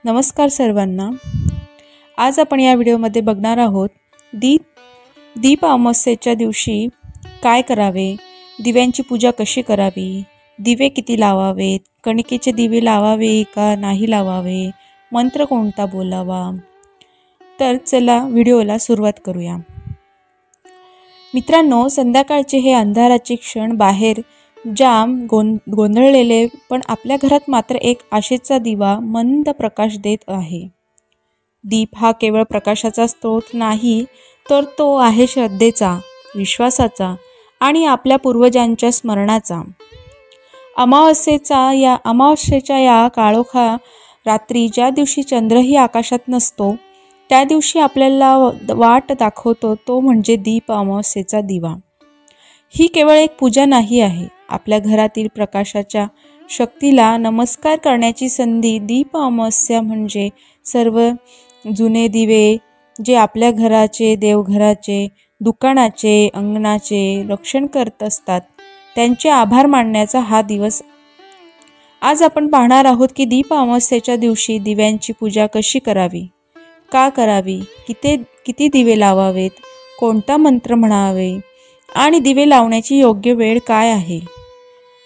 नमस्कार सर्वांना। आज आपण या व्हिडिओमध्ये बघणार आहोत दीप अमावस्येच्या दिवशी काय करावे, दिव्यांची पूजा कशी करावी, दिवे किती लावावेत, कणकेचे दिवे लावावे का नाही लावावे, मंत्र कोणता बोलावा। तर चला व्हिडिओला सुरुवात करूया। मित्रांनो, संध्याकाळचे हे अंधाराचे क्षण बाहेर जाम गोंधळलेले, पण आपल्या घरात मात्र एक आशेचा दिवा मंद प्रकाश देत आहे। दीप हा केवळ प्रकाशाचा स्रोत नाही, तर तो आहे श्रद्धेचा, विश्वासाचा आणि आपल्या पूर्वजांच्या स्मरणाचा। अमावस्येच्या या काळोखा रात्री ज्या दिवशी चंद्रही आकाशात नसतो, त्या दिवशी आपल्याला वाट दाखवतो तो म्हणजे दीप अमावस्येचा दिवा। ही केवळ एक पूजा नाही आहे, आपल्या घरातील प्रकाशाच्या शक्तीला नमस्कार करण्याची संधी। दीप अमावस्या म्हणजे सर्व जुने दिवे जे आपल्या घराचे, देवघराचे, दुकानाचे, अंगणाचे रक्षण करत असतात, त्यांचे आभार मानण्याचा हा दिवस। आज आपण पाहणार आहोत की दीप अमावस्येच्या दिवशी दिव्यांची पूजा कशी करावी, का करावी, किती दिवे लावावेत, कोणता मंत्र म्हणावे आणि दिवे लावण्याची योग्य वेळ काय आहे।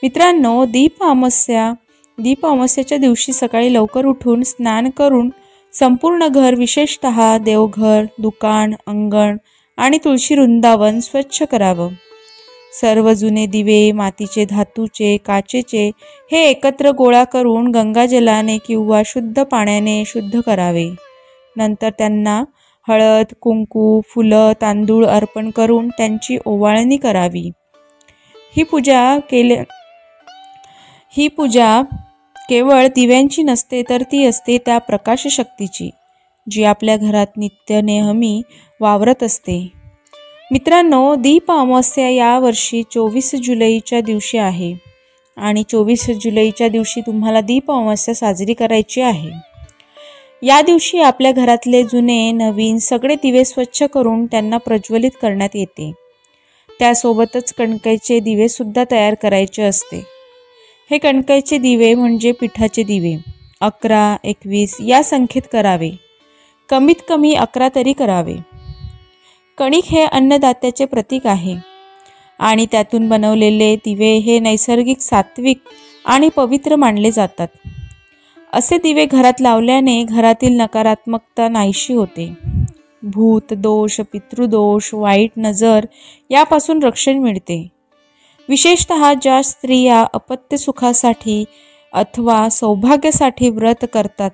मित्रांनो, दीप अमावस्येच्या दिवशी सकाळी लवकर उठून स्नान करून संपूर्ण घर, विशेषतः देवघर, दुकान, अंगण आणि तुळशी वृंदावन स्वच्छ करावं। सर्व जुने दिवे, मातीचे, धातूचे, काचेचे हे एकत्र गोळा करून गंगाजलाने किंवा शुद्ध पाण्याने शुद्ध करावे। नंतर त्यांना हळद, कुंकू, फुलं, तांदूळ अर्पण करून त्यांची ओवाळणी करावी। ही पूजा केवळ दिव्यांची नसते, तर ती असते त्या प्रकाश शक्तीची, जी आपल्या घरात नित्य नेहमी वावरत असते। मित्रांनो, दीप अमावस्या या वर्षी 24 जुलैच्या दिवशी आहे आणि 24 जुलैच्या दिवशी तुम्हाला दीप अमावस्या साजरी करायची आहे। या दिवशी आपल्या घरातले जुने, नवीन सगळे दिवे स्वच्छ करून त्यांना प्रज्वलित करण्यात येते। त्यासोबतच कणकेचे दिवे सुद्धा तयार करायचे असते। हे कणकेचे दिवे म्हणजे पिठाचे दिवे 11, 21 या संख्येत करावे, कमीत कमी 11 तरी करावे। कणिक हे अन्नदात्याचे प्रतीक आहे आणि त्यातून बनवलेले दिवे हे नैसर्गिक, सात्विक आणि पवित्र मानले जातात। असे दिवे घरात लावल्याने घरातील नकारात्मकता नाहीशी होते। भूत दोष, पितृदोष, वाईट नजर यापासून रक्षण मिळते। विशेषतः ज्या स्त्रिया अपत्य सुखासाठी अथवा सौभाग्यासाठी व्रत करतात,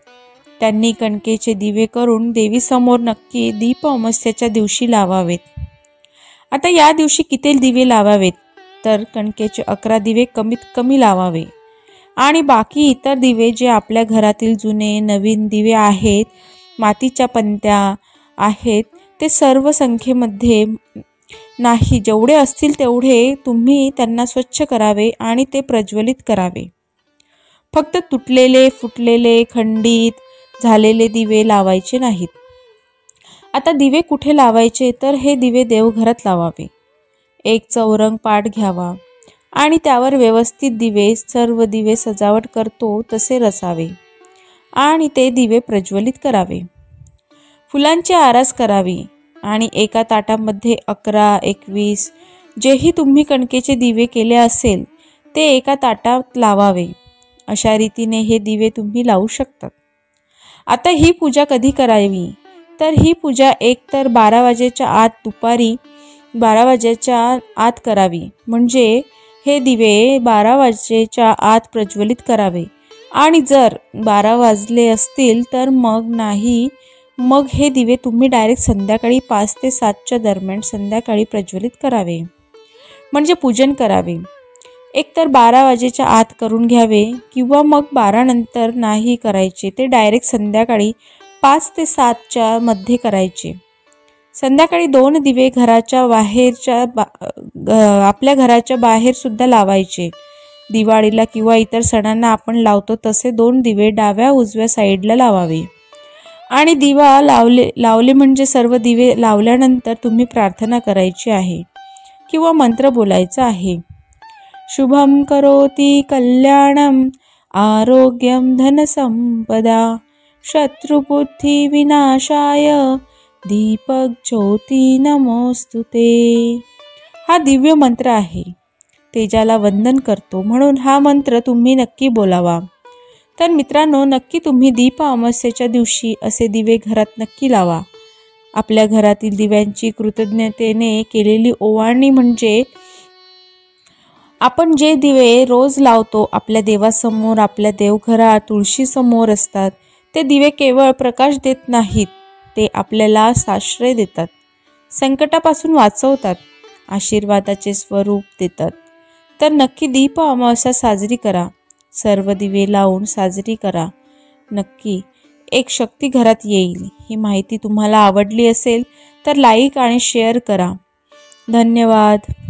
त्यांनी कणकेचे दिवे करून देवीसमोर नक्की दीप अमावस्येच्या दिवशी लावावेत। आता या दिवशी किती दिवे लावावेत, तर कणकेचे 11 दिवे कमीत कमी लावावे आणि बाकी इतर दिवे जे आपल्या घरातील जुने, नवीन दिवे आहेत, मातीच्या पंत्या आहेत, ते सर्व संख्येमध्ये नाही, जेवढे असतील तेवढे तुम्ही त्यांना स्वच्छ करावे आणि ते प्रज्वलित करावे। फक्त तुटलेले, फुटलेले, खंडित झालेले दिवे लावायचे नाहीत। आता दिवे कुठे लावायचे, तर हे दिवे देवघरात लावावे। एक चौरंग पाट घ्यावा आणि त्यावर व्यवस्थित सर्व दिवे सजावट करतो तसे रचावे आणि ते दिवे प्रज्वलित करावे। फुलांची आरास करावी आणि एका ताटामध्ये 11, 21 जेही तुम्ही कणकेचे दिवे केले असेल ते एका ताटात लावावे। अशा रीतीने हे दिवे तुम्ही लावू शकतात। आता ही पूजा कधी करावी, तर ही पूजा एकतर 12 वाजेच्या आत, दुपारी 12 वाजेच्या आत करावी, म्हणजे हे दिवे 12 वाजेच्या आत प्रज्वलित करावे आणि जर 12 वाजले असतील तर मग हे दिवे तुम्ही डायरेक्ट संध्याकाळी 5 ते 7च्या दरम्यान संध्याकाळी प्रज्वलित करावे, म्हणजे पूजन करावे। एकतर 12 वाजेच्या आत करून घ्यावे किंवा मग 12 नंतर नाही करायचे, ते डायरेक्ट संध्याकाळी 5 ते 7च्या मध्ये करायचे। संध्याकाळी 2 दिवे आपल्या घराच्या बाहेर सुद्धा लावायचे। दिवाळीला किंवा इतर सणांना आपण लावतो तसे 2 दिवे डाव्या उजव्या साईडला लावावे आणि दिवा लावले म्हणजे सर्व दिवे लावल्यानंतर तुम्ही प्रार्थना करायची आहे किंवा मंत्र बोलायचा आहे। शुभम करोति कल्याणम आरोग्यम धनसंपदा शत्रुबुद्धी विनाशाय दीपक ज्योती नमोस्तुते. हा दिव्य मंत्र आहे. तेजाला वंदन करतो म्हणून हा मंत्र तुम्ही नक्की बोलावा. तर मित्रांनो, नक्की तुम्ही दीप अमावस्येच्या दिवशी असे दिवे घरात नक्की लावा. आपल्या घरातील दिव्यांची कृतज्ञतेने केलेली ओवाळणी म्हणजे आपण जे दिवे रोज लावतो आपल्या देवासमोर, आपल्या देवघरात, तुळशीसमोर असतात, ते दिवे केवळ प्रकाश देत नाहीत, ते आपल्याला आश्रय देतात, संकटापासून वाचवतात, आशीर्वादाचे स्वरूप देतात. तर नक्की दीप अमावस्या साजरी करा. सर्व दिवे लावून साजरी करा. नक्की एक शक्ती घरात येईल. ही माहिती तुम्हाला आवडली असेल तर लाईक आणि शेअर करा. धन्यवाद.